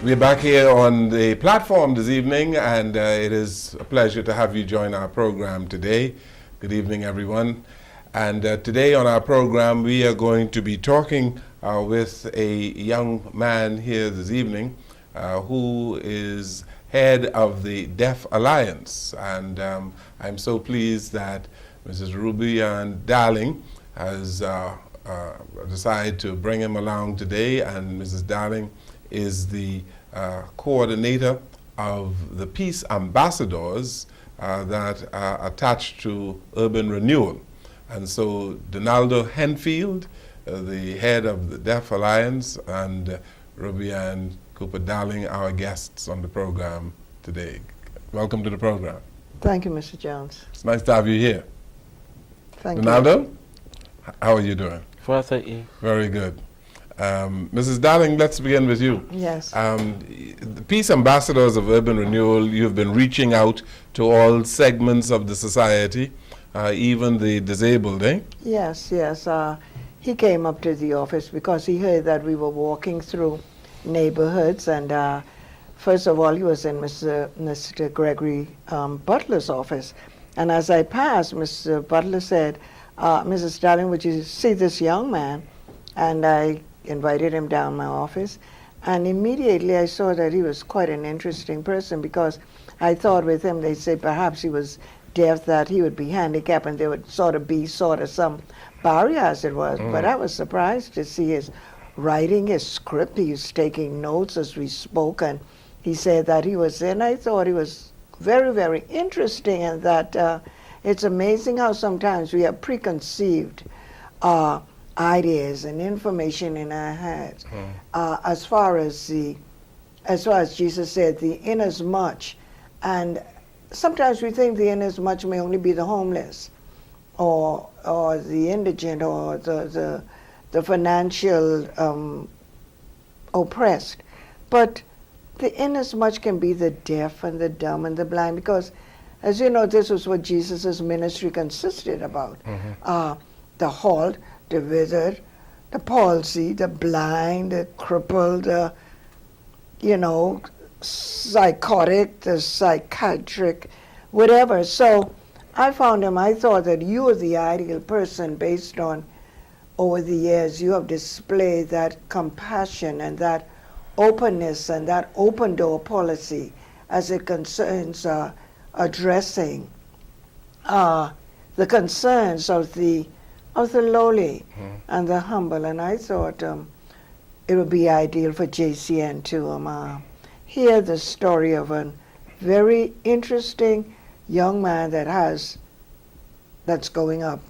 We're back here on the platform this evening, and it is a pleasure to have you join our program today. Good evening, everyone. And today on our program, we are going to be talking with a young man here this evening who is head of the Deaf Alliance. And I'm so pleased that Mrs. Ruby Ann Darling has decided to bring him along today, and Mrs. Darling is the coordinator of the Peace Ambassadors that are attached to Urban Renewal. And so Denaldo Henfield, the head of the Deaf Alliance, and Ruby Ann Cooper Darling, our guests on the program today. Welcome to the program. Thank you, Mr. Jones. It's nice to have you here. Thank Denaldo, you. how are you doing? Well, thank you. Very good. Mrs. Darling, let's begin with you. Yes. The Peace Ambassadors of Urban Renewal, you've been reaching out to all segments of the society, even the disabled, eh? Yes, yes. He came up to the office because he heard that we were walking through neighborhoods, and first of all, he was in Mr. Gregory Butler's office. And as I passed, Mr. Butler said, Mrs. Darling, would you see this young man? And I invited him down my office, and immediately I saw that he was quite an interesting person, because I thought with him, they said perhaps he was deaf, that he would be handicapped, and there would sort of some barrier as it was. But I was surprised to see his writing, his script. He was taking notes as we spoke, and he said that he was in. I thought he was very, very interesting, and that it's amazing how sometimes we have preconceived ideas and information in our heads. As far as Jesus said, the inasmuch, and sometimes we think the inasmuch may only be the homeless, or the indigent, or the financial oppressed, but the inasmuch can be the deaf and the dumb and the blind, because, as you know, this was what Jesus' ministry consisted about. The halt, the withered, the palsy, the blind, the crippled, the psychotic, the psychiatric, whatever. So I found him. I thought that you were the ideal person, based on, over the years, you have displayed that compassion and that openness and that open door policy as it concerns addressing the concerns of the lowly and the humble. And I thought it would be ideal for JCN to hear the story of a very interesting young man that's going up.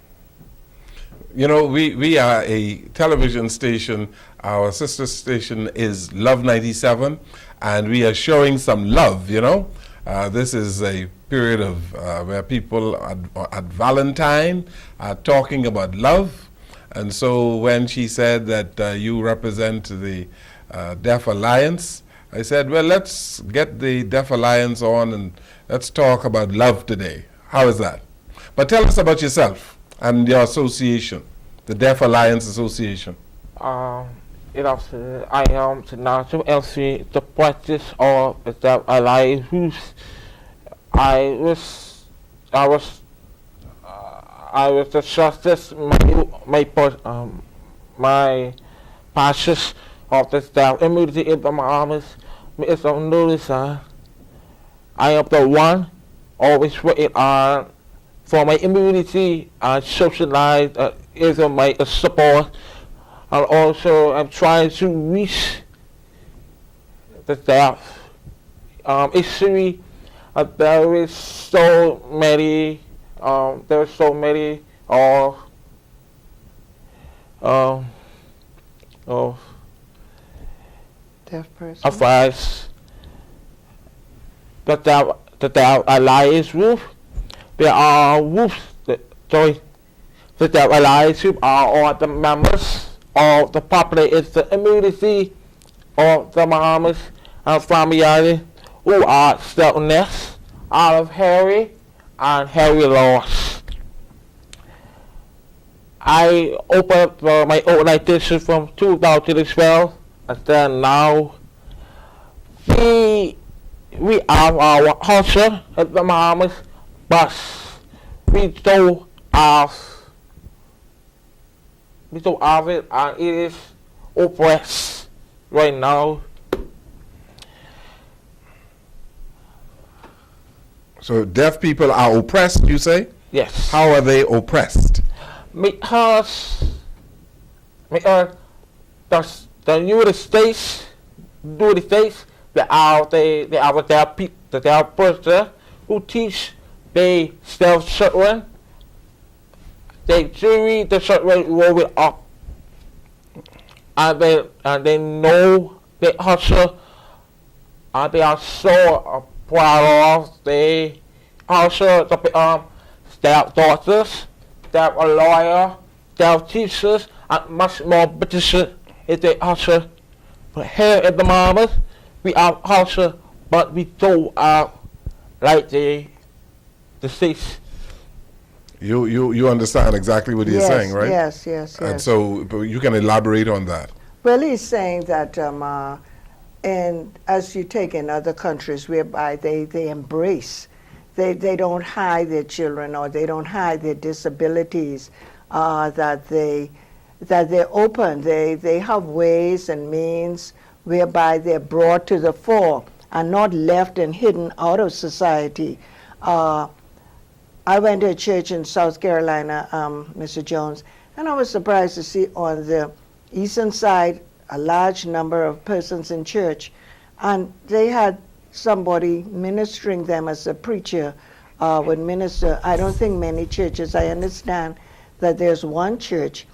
You know, we are a television station. Our sister station is Love 97, and we are showing some love, you know. This is a period of where people at Valentine are talking about love. And so when she said that you represent the Deaf Alliance, I said, well, let's get the Deaf Alliance on and let's talk about love today. How is that? But tell us about yourself and your association, the Deaf Alliance Association. I am the national LC, the practice of the Deaf Alliance. I was the justice, my passions of the Deaf immunity in the armies. It's on notice. I am the one always waiting on for my immunity and social life is my support, and also I'm trying to reach the deaf. Issue. There is so many of Deaf person. advice that the Alliance group. There are groups the Deaf Alliance group are all the members of the population, is the immunity of the Bahamas and family who are stillness out of Harry and Harry loss. I opened up my organization from 2012, and then now We have our hustle at the moment, but we don't have it, and it is oppressed right now. So deaf people are oppressed, you say? Yes. How are they oppressed? Because the United States, they are their person who teach they self children. They treat the children growing up, and they know they hustle, and they are so proud of. They also their daughters, their lawyer, their teachers, and much more British if they hustle. But here at the moment, we are hustle, but we don't like the States. You understand exactly what he's saying, right? Yes. And so but you can elaborate on that. Well, he's saying that, and as you take in other countries whereby they embrace, they don't hide their children or they don't hide their disabilities, that they're open. They have ways and means whereby they're brought to the fore and not left and hidden out of society. I went to a church in South Carolina, Mr. Jones, and I was surprised to see on the eastern side a large number of persons in church, and they had somebody ministering them as a preacher would minister. I don't think many churches, I understand that there's one church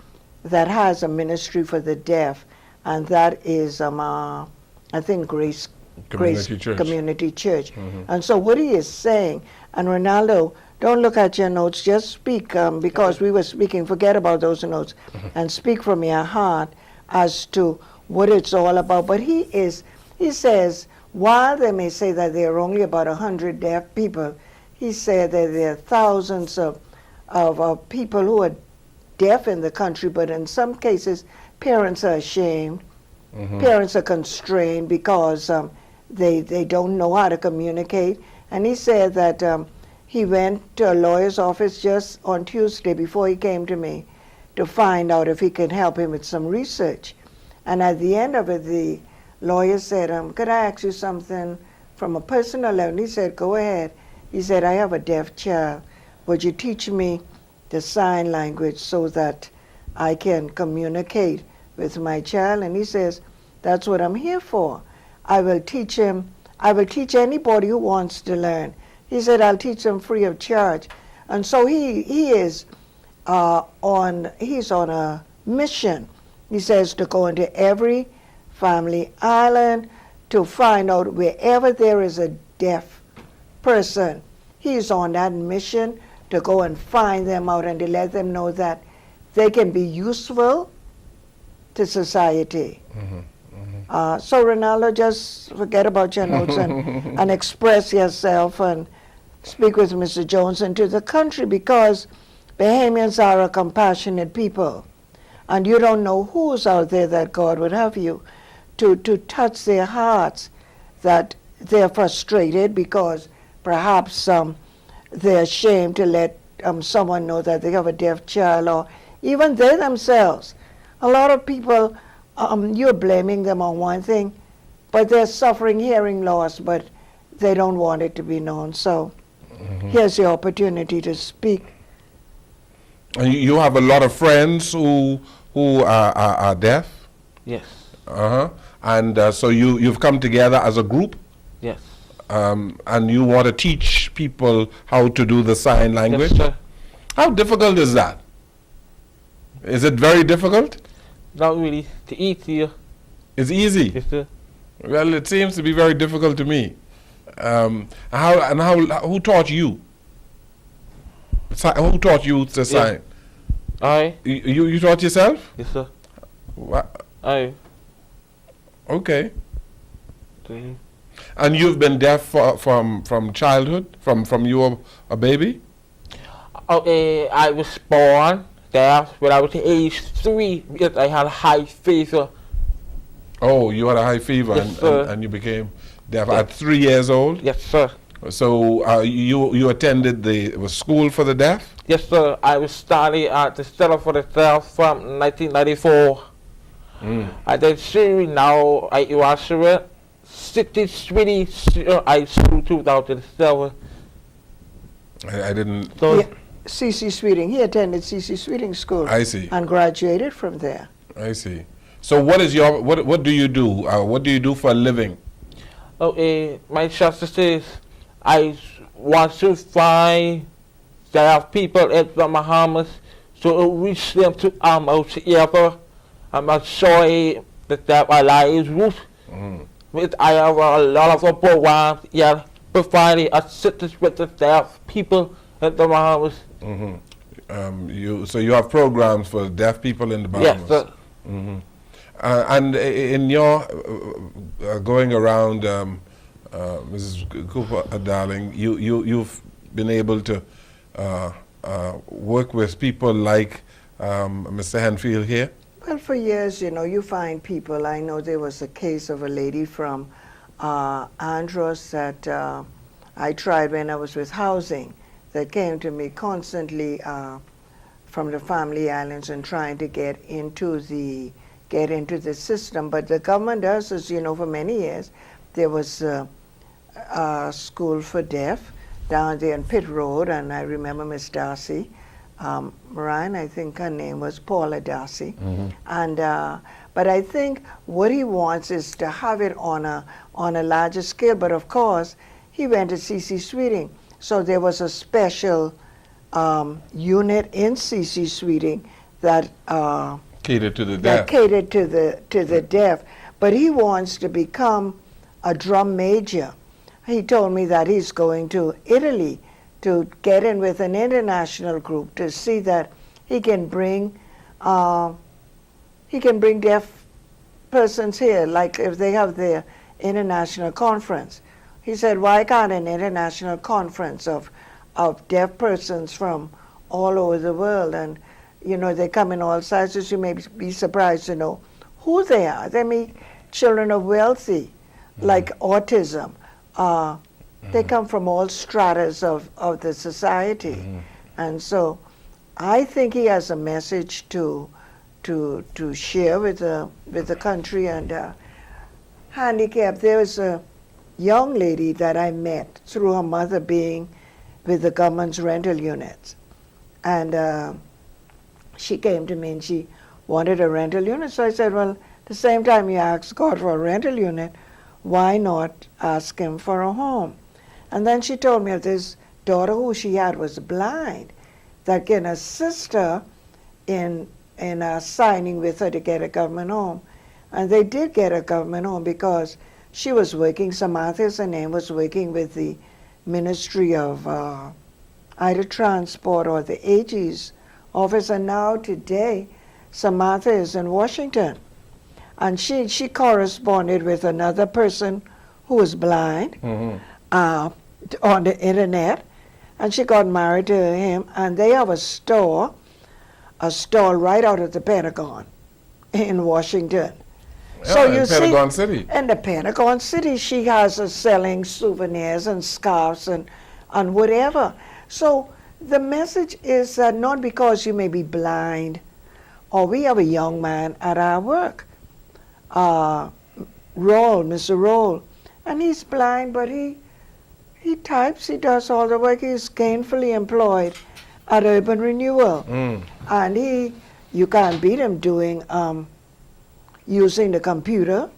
that has a ministry for the deaf, and that is, I think, Grace Community Church. Mm-hmm. And so what he is saying, and Ronaldo, don't look at your notes, just speak, because we were speaking, forget about those notes, and speak from your heart as to what it's all about. But he says, while they may say that there are only about 100 deaf people, he said that there are thousands of people who are deaf in the country, but in some cases, parents are ashamed, parents are constrained because they don't know how to communicate. And he said that he went to a lawyer's office just on Tuesday before he came to me to find out if he could help him with some research. And at the end of it, the lawyer said, could I ask you something from a personal level? He said, go ahead. He said, I have a deaf child. Would you teach me the sign language so that I can communicate with my child? And he says, that's what I'm here for. I will teach him. I will teach anybody who wants to learn. He said, I'll teach them free of charge. And so he's on a mission. He says to go into every family island to find out wherever there is a deaf person. He's on that mission to go and find them out and to let them know that they can be useful to society. So Ronaldo, just forget about your notes and express yourself and speak with Mr. Jones into the country, because Bahamians are a compassionate people, and you don't know who's out there that God would have you to touch their hearts, that they're frustrated because perhaps they're ashamed to let someone know that they have a deaf child, or even they themselves. A lot of people, you're blaming them on one thing, but they're suffering hearing loss, but they don't want it to be known. So here's your opportunity to speak. And you have a lot of friends who are deaf? Yes. And so you've come together as a group? Yes. And you want to teach people how to do the sign language? Yes, sir. How difficult is that? Is it very difficult? Not really. It's easier. It's easy? Yes, sir. Well, it seems to be very difficult to me. Who taught you? Who taught you to sign? I. You taught yourself? Yes, sir. What? I. Okay. And you've been deaf from childhood, from you were a baby? Okay, I was born deaf when I was age 3 because I had high fever. Oh, you had a high fever, Yes, sir. and you became deaf at 3 years old. Yes, sir. So you attended the school for the deaf? Yes, sir. I was studying at the Center for the Deaf from 1994. I then see now I was 63 I school 2007. I didn't. So Yeah, C.C. Sweeting. He attended C.C. Sweeting School I see. and graduated from there. I see. So what is your what do you do? What do you do for a living? my justice is I want to find deaf people in the Bahamas to reach them to out together. I'm not sorry that that my life is root. But I have a lot of programs, yeah, providing assistance with the deaf people in the Bahamas. So you have programs for deaf people in the Bahamas. Yes, sir. And in your going around, Mrs. Cooper, darling, you've been able to work with people like Mr. Henfield here. Well, for years, you find people. I know there was a case of a lady from Andros that I tried when I was with housing that came to me constantly from the family islands and trying to get into the system. But the government does, as you know, for many years, there was a school for deaf down there on Pitt Road, and I remember Miss Darcy. Ryan, I think her name was Paula Darcy. And but I think what he wants is to have it on a larger scale. But of course, he went to C.C. Sweeting, so there was a special unit in C.C. Sweeting that Catered to the that deaf. catered to the deaf. But he wants to become a drum major. He told me that he's going to Italy to get in with an international group to see that he can bring deaf persons here, like if they have their international conference. He said, why can't an international conference of deaf persons from all over the world, and they come in all sizes. You may be surprised to know who they are. They meet children of wealthy, like autism. They come from all stratas of the society. And so I think he has a message to share with the country. And handicap, there was a young lady that I met through her mother being with the government's rental units. And she came to me and she wanted a rental unit. So I said, well, the same time you ask God for a rental unit, why not ask him for a home? And then she told me of this daughter who she had was blind that can assist her in signing with her to get a government home. And they did get a government home because she was working, Samantha's her name, was working with the Ministry of either Transport or the AG's office. And now today, Samantha is in Washington. And she corresponded with another person who was blind on the internet. And she got married to him. And they have a store right out of the Pentagon in Washington. Yeah, So in you Pentagon see, City. in the Pentagon City, she has us selling souvenirs and scarves and whatever. So the message is that not because you may be blind, or we have a young man at our work, Mr. Roll, and he's blind, but he types, he does all the work. He's gainfully employed at Urban Renewal, and you can't beat him doing using the computer.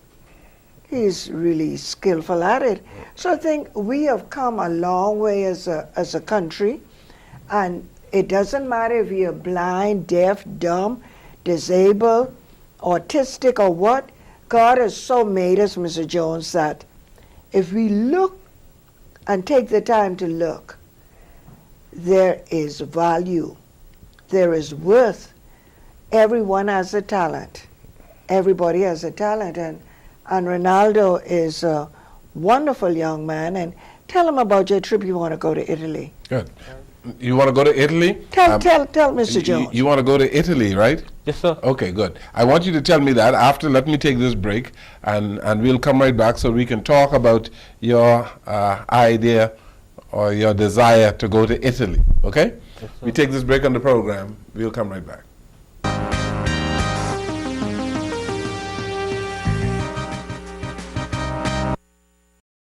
He's really skillful at it. So I think we have come a long way as a country, and it doesn't matter if you're blind, deaf, dumb, disabled, autistic, or what. God has so made us, Mr. Jones, that if we look and take the time to look, there is value, there is worth. Everyone has a talent. Everybody has a talent, and Ronaldo is a wonderful young man. And tell him about your trip you want to go to Italy. Good. You want to go to Italy? Tell Mr. Jones. You want to go to Italy, right? Yes, sir. Okay, good. I want you to tell me that after. Let me take this break, and we'll come right back so we can talk about your idea or your desire to go to Italy. Okay? Yes, sir. We take this break on the program. We'll come right back.